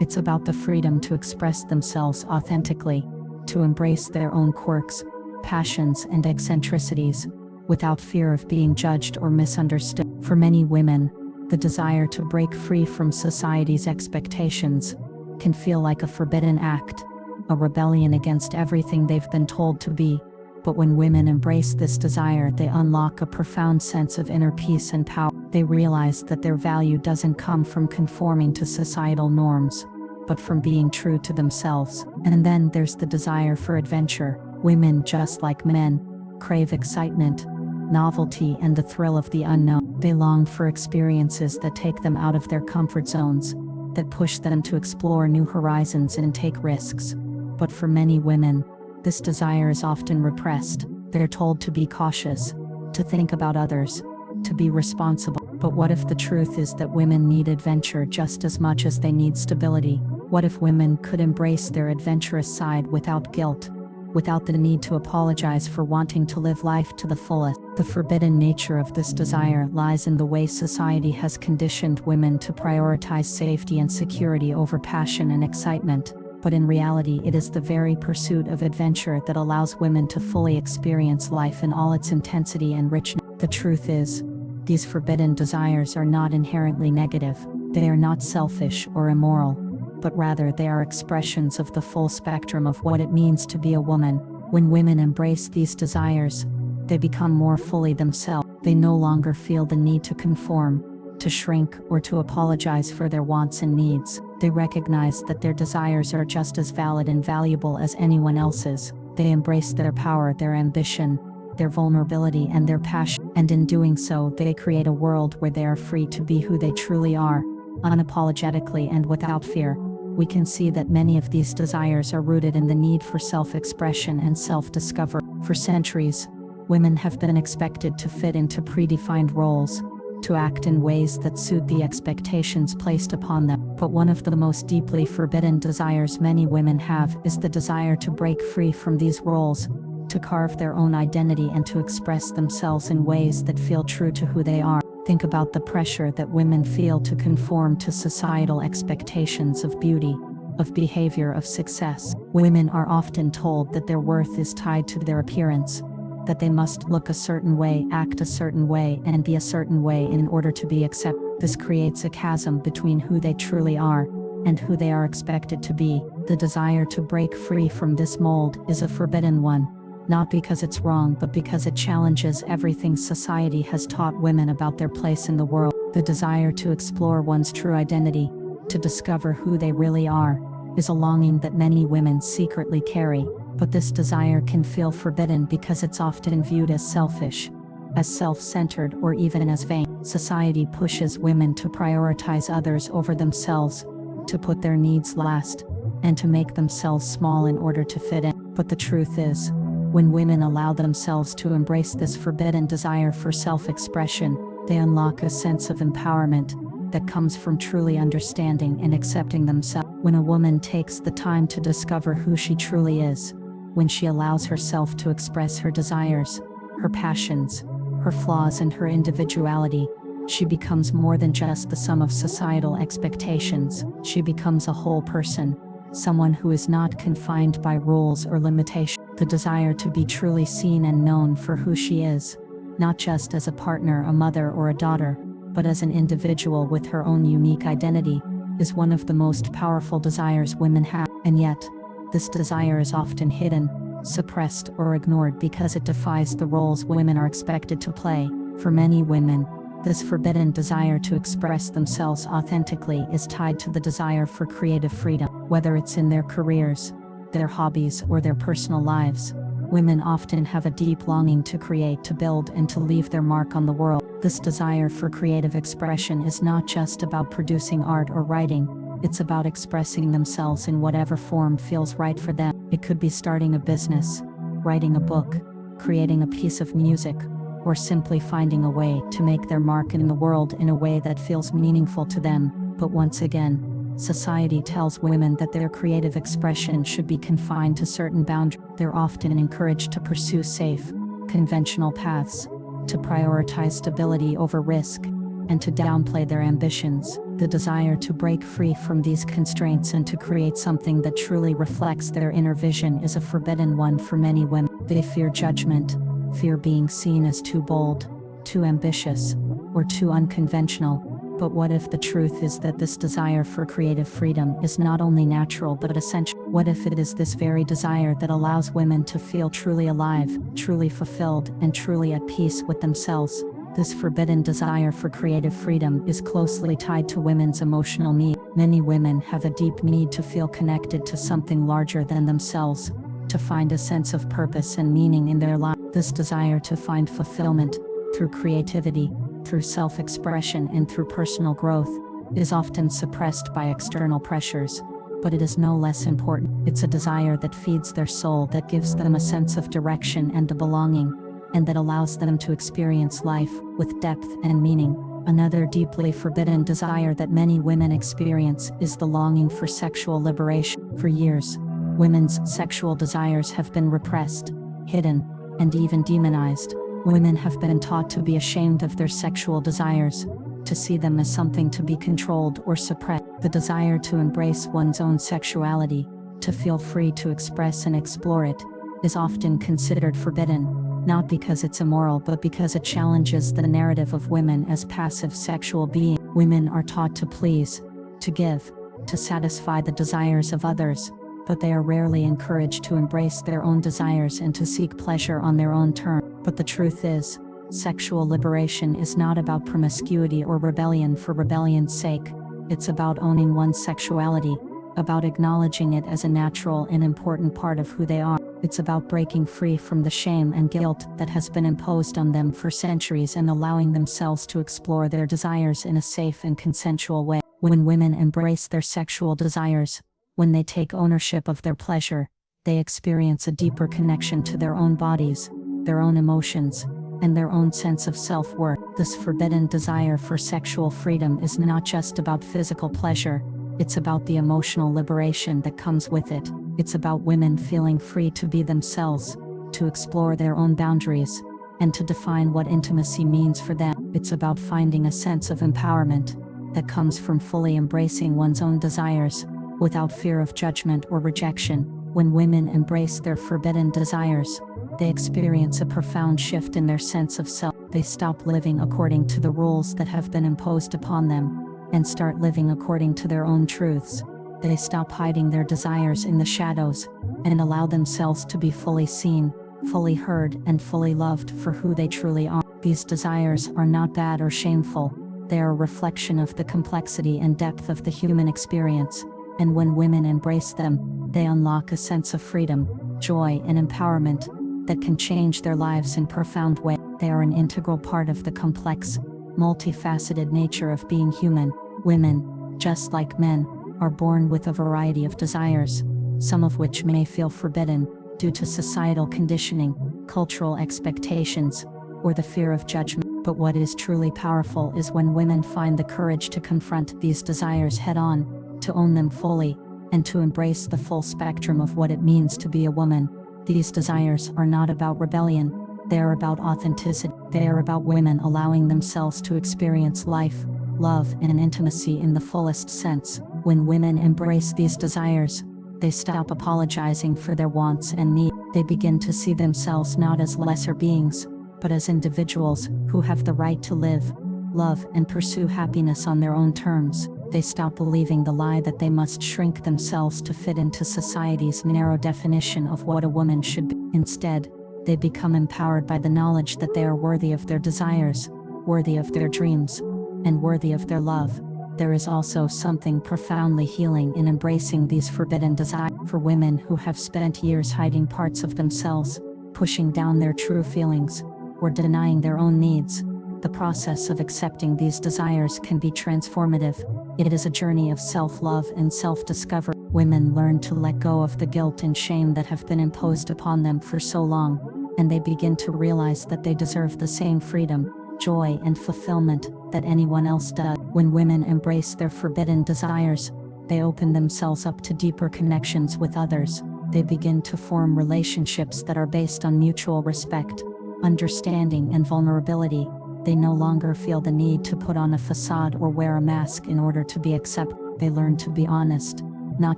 It's about the freedom to express themselves authentically, to embrace their own quirks, passions, and eccentricities, without fear of being judged or misunderstood. For many women, the desire to break free from society's expectations can feel like a forbidden act, a rebellion against everything they've been told to be. But when women embrace this desire, they unlock a profound sense of inner peace and power. They realize that their value doesn't come from conforming to societal norms, but from being true to themselves. And then there's the desire for adventure. Women, just like men, crave excitement, novelty, and the thrill of the unknown. They long for experiences that take them out of their comfort zones, that push them to explore new horizons and take risks. But for many women, this desire is often repressed. They're told to be cautious, to think about others, to be responsible. But what if the truth is that women need adventure just as much as they need stability? What if women could embrace their adventurous side without guilt, without the need to apologize for wanting to live life to the fullest? The forbidden nature of this desire lies in the way society has conditioned women to prioritize safety and security over passion and excitement. But in reality, it is the very pursuit of adventure that allows women to fully experience life in all its intensity and richness. The truth is, these forbidden desires are not inherently negative. They are not selfish or immoral, but rather they are expressions of the full spectrum of what it means to be a woman. When women embrace these desires, they become more fully themselves. They no longer feel the need to conform, to shrink, or to apologize for their wants and needs. They recognize that their desires are just as valid and valuable as anyone else's. They embrace their power, their ambition, their vulnerability, and their passion. And in doing so, they create a world where they are free to be who they truly are, unapologetically and without fear. We can see that many of these desires are rooted in the need for self-expression and self-discovery. For centuries, women have been expected to fit into predefined roles, to act in ways that suit the expectations placed upon them. But one of the most deeply forbidden desires many women have is the desire to break free from these roles, to carve their own identity and to express themselves in ways that feel true to who they are. Think about the pressure that women feel to conform to societal expectations of beauty, of behavior, of success. Women are often told that their worth is tied to their appearance, that they must look a certain way, act a certain way, and be a certain way in order to be accepted. This creates a chasm between who they truly are and who they are expected to be. The desire to break free from this mold is a forbidden one, not because it's wrong, but because it challenges everything society has taught women about their place in the world. The desire to explore one's true identity, to discover who they really are, is a longing that many women secretly carry. But this desire can feel forbidden because it's often viewed as selfish, as self-centered, or even as vain. Society pushes women to prioritize others over themselves, to put their needs last, and to make themselves small in order to fit in. But the truth is, when women allow themselves to embrace this forbidden desire for self-expression, they unlock a sense of empowerment that comes from truly understanding and accepting themselves. When a woman takes the time to discover who she truly is, when she allows herself to express her desires, her passions, her flaws, and her individuality, she becomes more than just the sum of societal expectations. She becomes a whole person, someone who is not confined by rules or limitations. The desire to be truly seen and known for who she is, not just as a partner, a mother, or a daughter, but as an individual with her own unique identity, is one of the most powerful desires women have. And yet, this desire is often hidden, suppressed, or ignored because it defies the roles women are expected to play. For many women, this forbidden desire to express themselves authentically is tied to the desire for creative freedom. Whether it's in their careers, their hobbies, or their personal lives, women often have a deep longing to create, to build, and to leave their mark on the world. This desire for creative expression is not just about producing art or writing. It's about expressing themselves in whatever form feels right for them. It could be starting a business, writing a book, creating a piece of music, or simply finding a way to make their mark in the world in a way that feels meaningful to them. But once again, society tells women that their creative expression should be confined to certain boundaries. They're often encouraged to pursue safe, conventional paths, to prioritize stability over risk, and to downplay their ambitions. The desire to break free from these constraints and to create something that truly reflects their inner vision is a forbidden one for many women. They fear judgment, fear being seen as too bold, too ambitious, or too unconventional. But what if the truth is that this desire for creative freedom is not only natural but essential? What if it is this very desire that allows women to feel truly alive, truly fulfilled, and truly at peace with themselves? This forbidden desire for creative freedom is closely tied to women's emotional need. Many women have a deep need to feel connected to something larger than themselves, to find a sense of purpose and meaning in their life. This desire to find fulfillment through creativity, through self-expression, and through personal growth is often suppressed by external pressures. But it is no less important. It's a desire that feeds their soul, that gives them a sense of direction and a belonging, and that allows them to experience life with depth and meaning. Another deeply forbidden desire that many women experience is the longing for sexual liberation. For years, women's sexual desires have been repressed, hidden, and even demonized. Women have been taught to be ashamed of their sexual desires, to see them as something to be controlled or suppressed. The desire to embrace one's own sexuality, to feel free to express and explore it, is often considered forbidden, not because it's immoral but because it challenges the narrative of women as passive sexual beings. Women are taught to please, to give, to satisfy the desires of others, but they are rarely encouraged to embrace their own desires and to seek pleasure on their own terms. But the truth is, sexual liberation is not about promiscuity or rebellion for rebellion's sake. It's about owning one's sexuality, about acknowledging it as a natural and important part of who they are. It's about breaking free from the shame and guilt that has been imposed on them for centuries and allowing themselves to explore their desires in a safe and consensual way. When women embrace their sexual desires, when they take ownership of their pleasure, they experience a deeper connection to their own bodies, their own emotions, and their own sense of self-worth. This forbidden desire for sexual freedom is not just about physical pleasure, it's about the emotional liberation that comes with it. It's about women feeling free to be themselves, to explore their own boundaries, and to define what intimacy means for them. It's about finding a sense of empowerment that comes from fully embracing one's own desires, without fear of judgment or rejection. When women embrace their forbidden desires, they experience a profound shift in their sense of self. They stop living according to the rules that have been imposed upon them, and start living according to their own truths. They stop hiding their desires in the shadows, and allow themselves to be fully seen, fully heard, and fully loved for who they truly are. These desires are not bad or shameful. They are a reflection of the complexity and depth of the human experience. And when women embrace them, they unlock a sense of freedom, joy, and empowerment that can change their lives in profound ways. They are an integral part of the complex, multifaceted nature of being human. Women, just like men, are born with a variety of desires, some of which may feel forbidden due to societal conditioning, cultural expectations, or the fear of judgment. But what is truly powerful is when women find the courage to confront these desires head-on, to own them fully, and to embrace the full spectrum of what it means to be a woman. These desires are not about rebellion, they are about authenticity. They are about women allowing themselves to experience life, love, and intimacy in the fullest sense. When women embrace these desires, they stop apologizing for their wants and needs. They begin to see themselves not as lesser beings, but as individuals who have the right to live, love, and pursue happiness on their own terms. They stop believing the lie that they must shrink themselves to fit into society's narrow definition of what a woman should be. Instead, they become empowered by the knowledge that they are worthy of their desires, worthy of their dreams, and worthy of their love. There is also something profoundly healing in embracing these forbidden desires. For women who have spent years hiding parts of themselves, pushing down their true feelings, or denying their own needs, the process of accepting these desires can be transformative. It is a journey of self-love and self-discovery. Women learn to let go of the guilt and shame that have been imposed upon them for so long, and they begin to realize that they deserve the same freedom, joy, and fulfillment that anyone else does. When women embrace their forbidden desires, they open themselves up to deeper connections with others. They begin to form relationships that are based on mutual respect, understanding, and vulnerability. They no longer feel the need to put on a facade or wear a mask in order to be accepted. They learn to be honest, not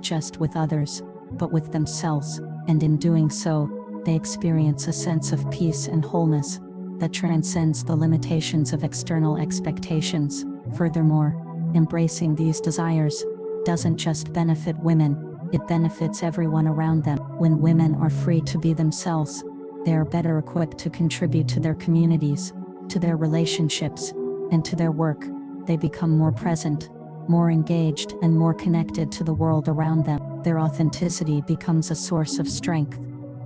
just with others, but with themselves, and in doing so, they experience a sense of peace and wholeness that transcends the limitations of external expectations. Furthermore, embracing these desires doesn't just benefit women, it benefits everyone around them. When women are free to be themselves, they are better equipped to contribute to their communities, to their relationships, and to their work. They become more present, more engaged, and more connected to the world around them. Their authenticity becomes a source of strength,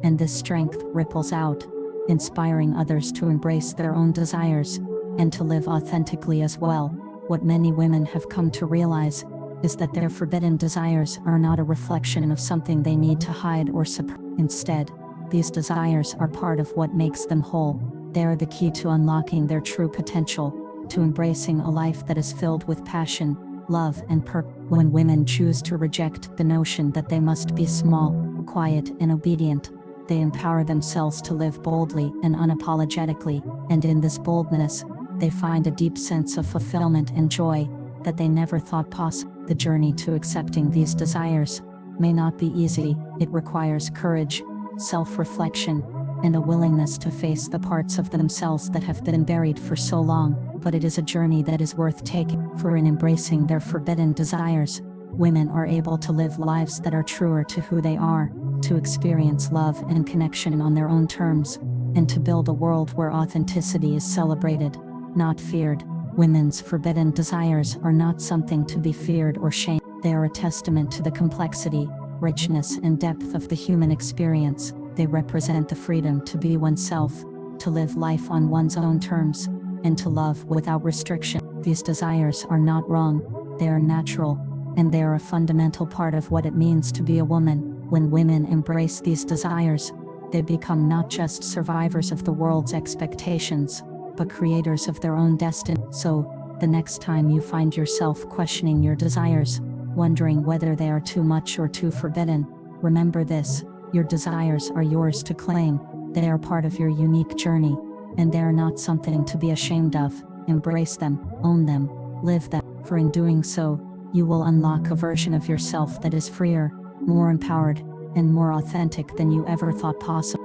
and this strength ripples out, inspiring others to embrace their own desires and to live authentically as well. What many women have come to realize is that their forbidden desires are not a reflection of something they need to hide or suppress. Instead, these desires are part of what makes them whole. They are the key to unlocking their true potential, to embracing a life that is filled with passion, love, and purpose. When women choose to reject the notion that they must be small, quiet, and obedient, they empower themselves to live boldly and unapologetically, and in this boldness, they find a deep sense of fulfillment and joy that they never thought possible. The journey to accepting these desires may not be easy. It requires courage, self-reflection, and a willingness to face the parts of themselves that have been buried for so long, but it is a journey that is worth taking. For in embracing their forbidden desires, women are able to live lives that are truer to who they are, to experience love and connection on their own terms, and to build a world where authenticity is celebrated, not feared. Women's forbidden desires are not something to be feared or shamed. They are a testament to the complexity, richness, and depth of the human experience. They represent the freedom to be oneself, to live life on one's own terms, and to love without restriction. These desires are not wrong, they are natural, and they are a fundamental part of what it means to be a woman. When women embrace these desires, they become not just survivors of the world's expectations, but creators of their own destiny. So, the next time you find yourself questioning your desires, wondering whether they are too much or too forbidden, remember this: your desires are yours to claim. They are part of your unique journey, and they are not something to be ashamed of. Embrace them, own them, live them, for in doing so, you will unlock a version of yourself that is freer, more empowered, and more authentic than you ever thought possible.